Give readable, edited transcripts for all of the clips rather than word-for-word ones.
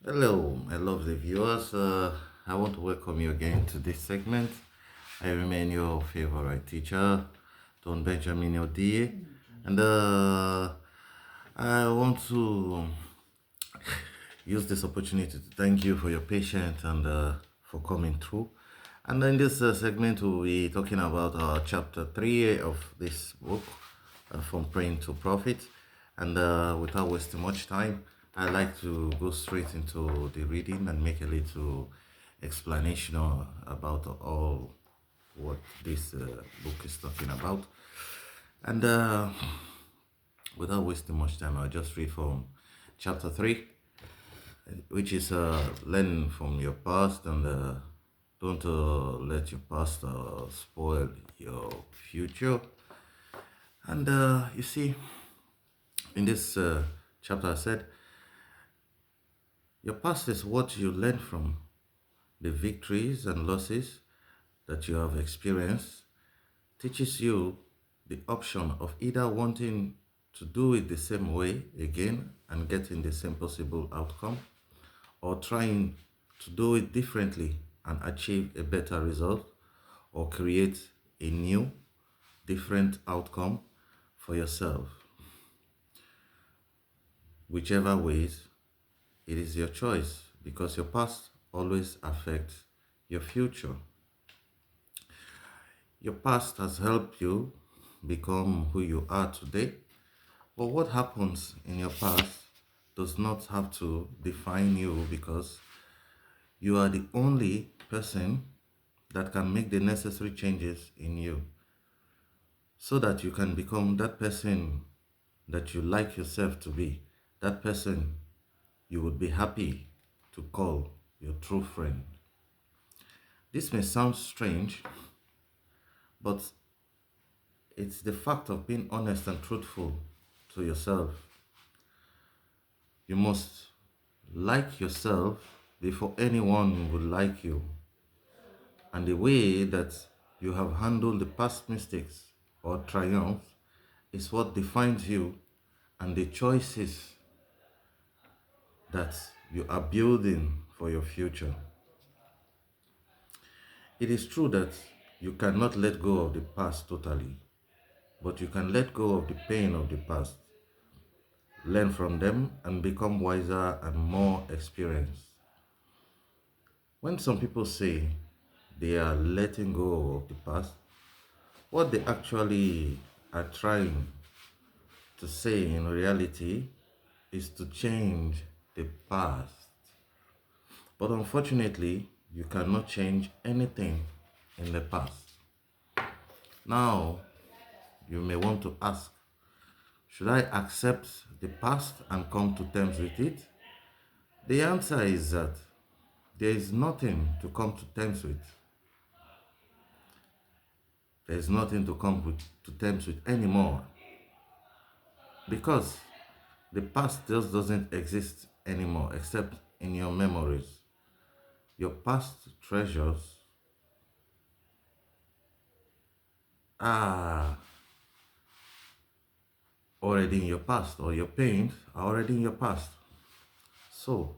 Hello, my lovely viewers. I want to welcome you again to this segment. I remain your favorite teacher, Don Benjamin Odie, and I want to use this opportunity to thank you for your patience and for coming through. And in this segment, we'll be talking about chapter 3 of this book, From Praying to Profit. And without wasting much time, I like to go straight into the reading and make a little explanation about all what this book is talking about. And without wasting much time, I'll just read from chapter 3, which is learn from your past and don't let your past spoil your future. And you see, in this chapter, I said, your past is what you learn from the victories and losses that you have experienced, teaches you the option of either wanting to do it the same way again and getting the same possible outcome, or trying to do it differently and achieve a better result, or create a new, different outcome for yourself. Whichever ways, it is your choice because your past always affects your future. Your past has helped you become who you are today, but what happens in your past does not have to define you because you are the only person that can make the necessary changes in you so that you can become that person that you like yourself to be, that person you would be happy to call your true friend. This may sound strange, but it's the fact of being honest and truthful to yourself. You must like yourself before anyone will like you. And the way that you have handled the past mistakes or triumphs is what defines you and the choices that you are building for your future. It is true that you cannot let go of the past totally, but you can let go of the pain of the past, learn from them, and become wiser and more experienced. When some people say they are letting go of the past, what they actually are trying to say in reality is to change the past. But unfortunately, you cannot change anything in the past. Now, you may want to ask, should I accept the past and come to terms with it? The answer is that there is nothing to come to terms with. There is nothing to come to terms with anymore because the past just doesn't exist anymore except in your memories. Your past treasures are already in your past, or your pains are already in your past. So,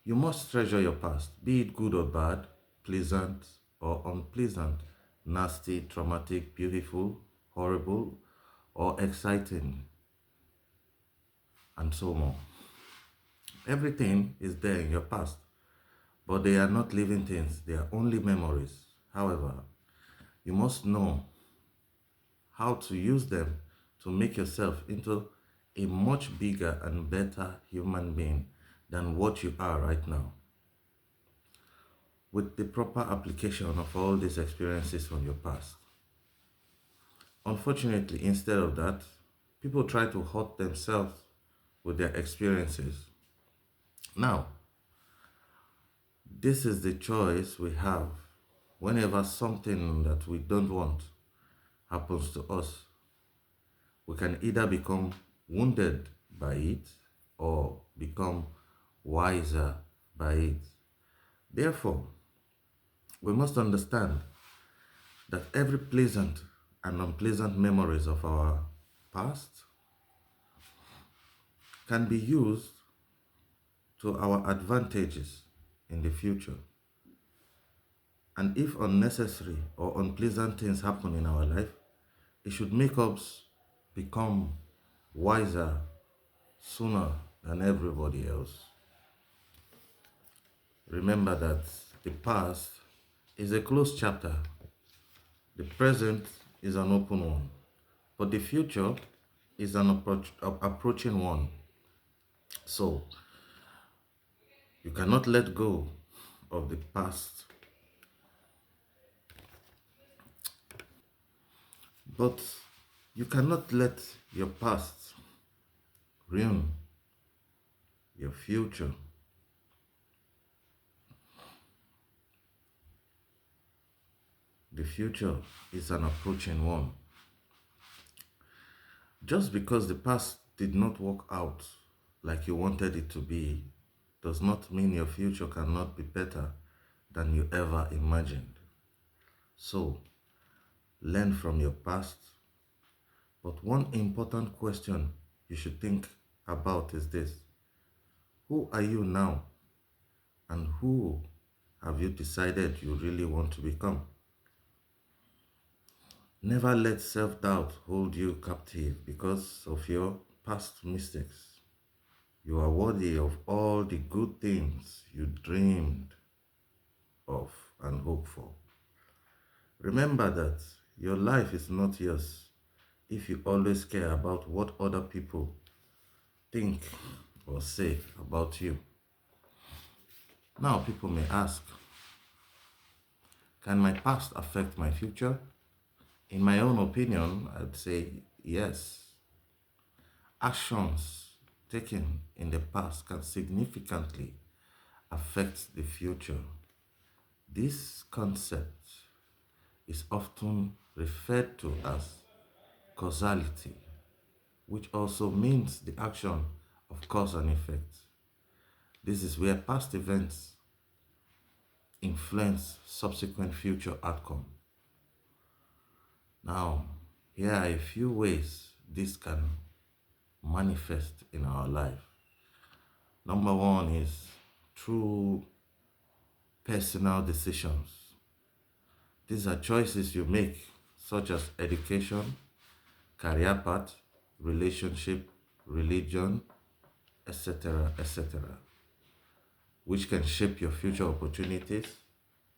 you must treasure your past, be it good or bad, pleasant or unpleasant, nasty, traumatic, beautiful, horrible, or exciting, and so on. Everything is there in your past, but they are not living things, they are only memories. However, you must know how to use them to make yourself into a much bigger and better human being than what you are right now. With the proper application of all these experiences from your past. Unfortunately, instead of that, people try to hurt themselves with their experiences. Now, this is the choice we have whenever something that we don't want happens to us. We can either become wounded by it or become wiser by it. Therefore, we must understand that every pleasant and unpleasant memories of our past can be used to our advantages in the future. And if unnecessary or unpleasant things happen in our life, it should make us become wiser sooner than everybody else. Remember that the past is a closed chapter, the present is an open one, but the future is an approaching one. So you cannot let go of the past, but you cannot let your past ruin your future. The future is an approaching one. Just because the past did not work out like you wanted it to be does not mean your future cannot be better than you ever imagined. So, learn from your past. But one important question you should think about is this: who are you now? And who have you decided you really want to become? Never let self doubt hold you captive because of your past mistakes. You are worthy of all the good things you dreamed of and hoped for. Remember that your life is not yours if you always care about what other people think or say about you. Now, people may ask, can my past affect my future? In my own opinion, I'd say yes. Actions taken in the past can significantly affect the future. This concept is often referred to as causality, which also means the action of cause and effect. This is where past events influence subsequent future outcome. Now, here are a few ways this can manifest in our life. Number one is through personal decisions. These are choices you make, such as education, career path, relationship, religion, etc., etc., which can shape your future opportunities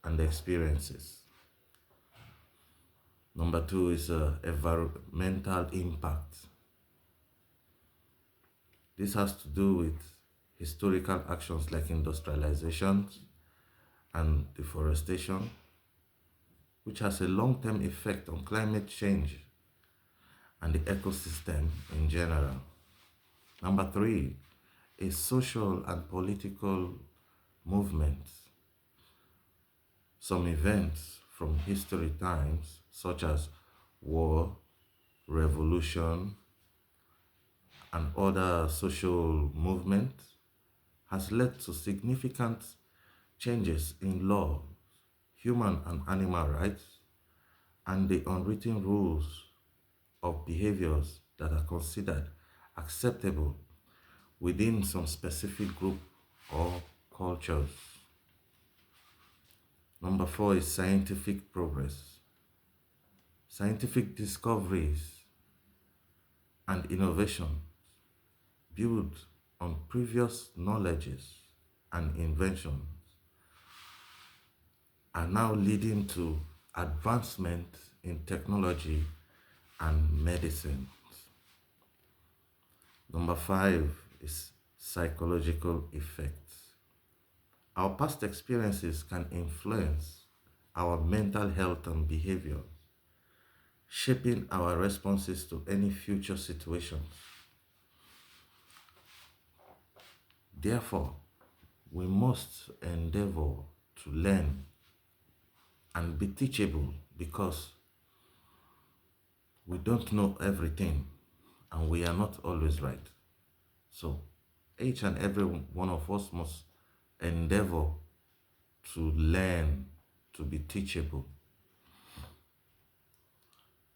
and experiences. Number two is environmental impact. This has to do with historical actions like industrialization and deforestation, which has a long-term effect on climate change and the ecosystem in general. Number three is social and political movements. Some events from history times, such as war, revolution, and other social movements, has led to significant changes in law, human and animal rights, and the unwritten rules of behaviors that are considered acceptable within some specific group or cultures. Number four is scientific progress. Scientific discoveries and innovation built on previous knowledges and inventions are now leading to advancement in technology and medicine. Number five is psychological effects. Our past experiences can influence our mental health and behavior, shaping our responses to any future situations. Therefore, we must endeavor to learn and be teachable because we don't know everything and we are not always right. So, each and every one of us must endeavor to learn, to be teachable.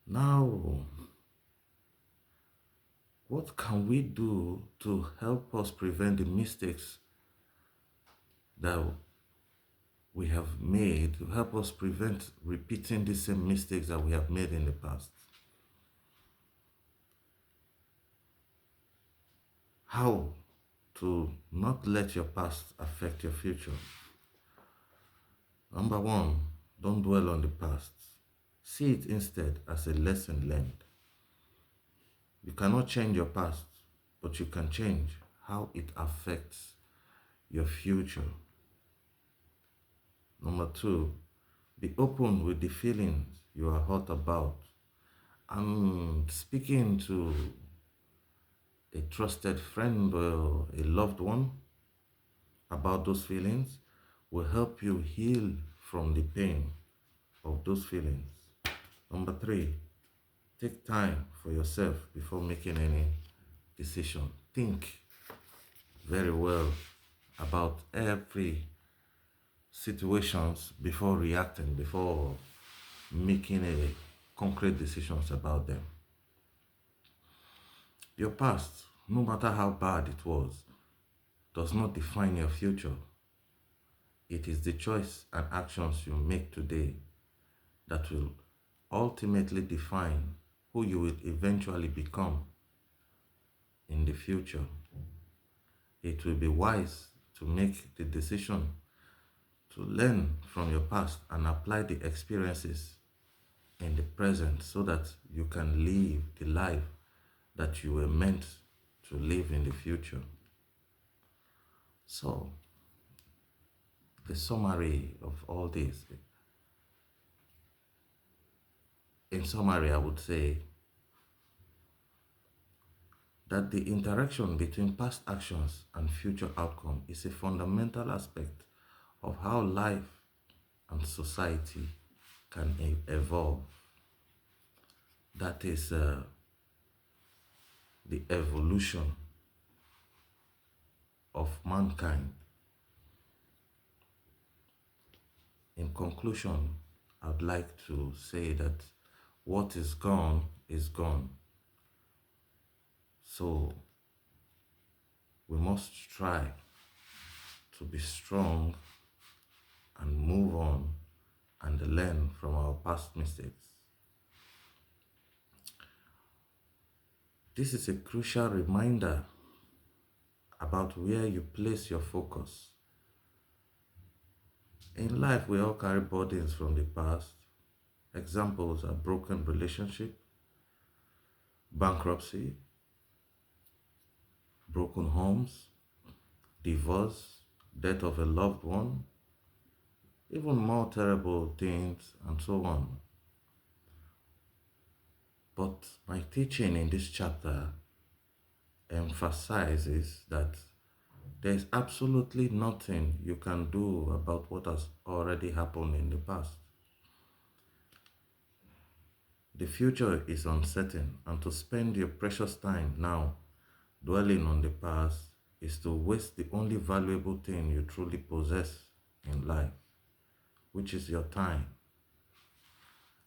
Now, what can we do to help us prevent the mistakes that we have made to help us prevent repeating the same mistakes that we have made in the past. How to not let your past affect your future. Number one, don't dwell on the past. See it instead as a lesson learned. You cannot change your past, but you can change how it affects your future. Number two, be open with the feelings you are hurt about. And speaking to a trusted friend or a loved one about those feelings will help you heal from the pain of those feelings. Number three, take time for yourself before making any decision. Think very well about every situations before reacting, before making a concrete decisions about them. Your past, no matter how bad it was, does not define your future. It is the choice and actions you make today that will ultimately define who you will eventually become in the future. It will be wise to make the decision to learn from your past and apply the experiences in the present so that you can live the life that you were meant to live in the future. So, the summary of all this, in summary, I would say that the interaction between past actions and future outcome is a fundamental aspect of how life and society can evolve. That is the evolution of mankind. In conclusion, I'd like to say that what is gone is gone. So we must try to be strong and move on and learn from our past mistakes. This is a crucial reminder about where you place your focus. In life, we all carry burdens from the past. Examples are broken relationship, bankruptcy, broken homes, divorce, death of a loved one, even more terrible things, and so on. But my teaching in this chapter emphasizes that there is absolutely nothing you can do about what has already happened in the past. The future is uncertain, and to spend your precious time now dwelling on the past is to waste the only valuable thing you truly possess in life, which is your time.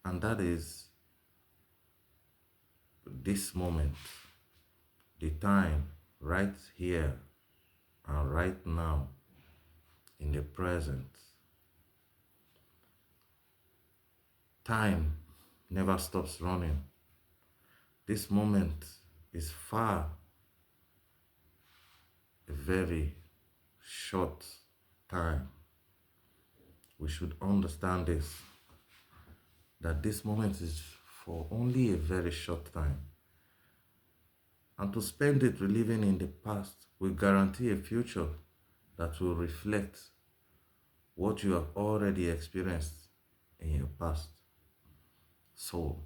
And that is this moment, the time right here and right now in the present. Time never stops running. This moment is far a very short time. We should understand this, that this moment is for only a very short time. And to spend it reliving in the past will guarantee a future that will reflect what you have already experienced in your past. So,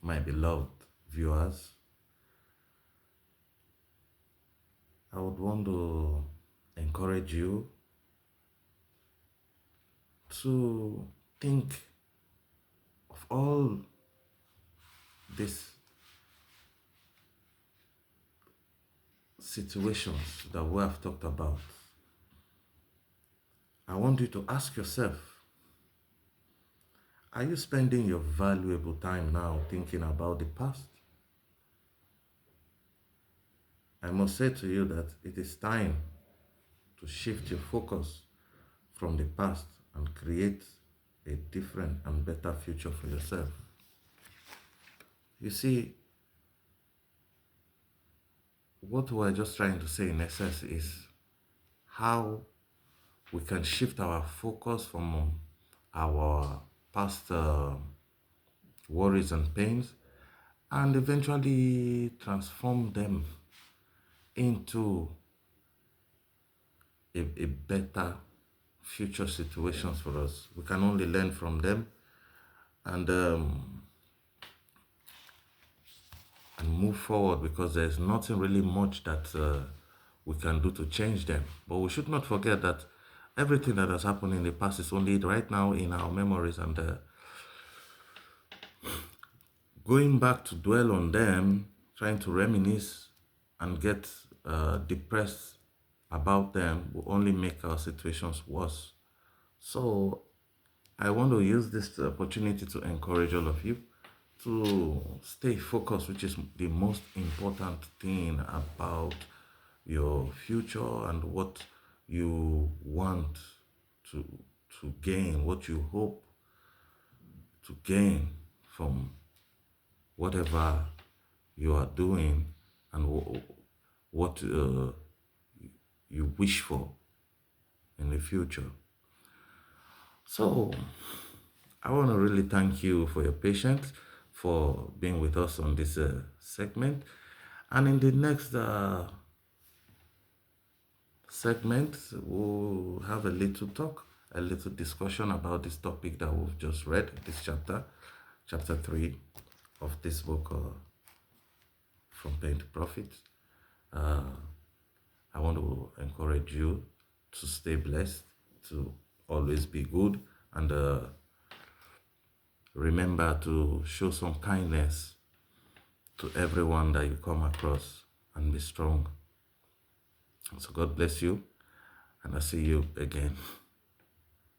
my beloved viewers, I would want to encourage you to think of all these situations that we have talked about. I want you to ask yourself, are you spending your valuable time now thinking about the past? I must say to you that it is time to shift your focus from the past and create a different and better future for yourself. You see, what we're just trying to say in essence is how we can shift our focus from our past worries and pains and eventually transform them into a better future situations for us. We can only learn from them and move forward, because there's nothing really much that we can do to change them. But we should not forget that everything that has happened in the past is only right now in our memories, and going back to dwell on them, trying to reminisce and get depressed about them will only make our situations worse. So I want to use this opportunity to encourage all of you to stay focused, which is the most important thing about your future and what you want to gain, what you hope to gain from whatever you are doing, and what you wish for in the future. So I want to really thank you for your patience, for being with us on this segment. And in the next segment, we'll have a little talk, a little discussion about this topic that we've just read, this chapter 3 of this book, From Pain to Profit. I want to encourage you to stay blessed, to always be good, and remember to show some kindness to everyone that you come across, and be strong. So God bless you, and I'll see you again.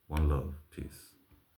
One love. Peace.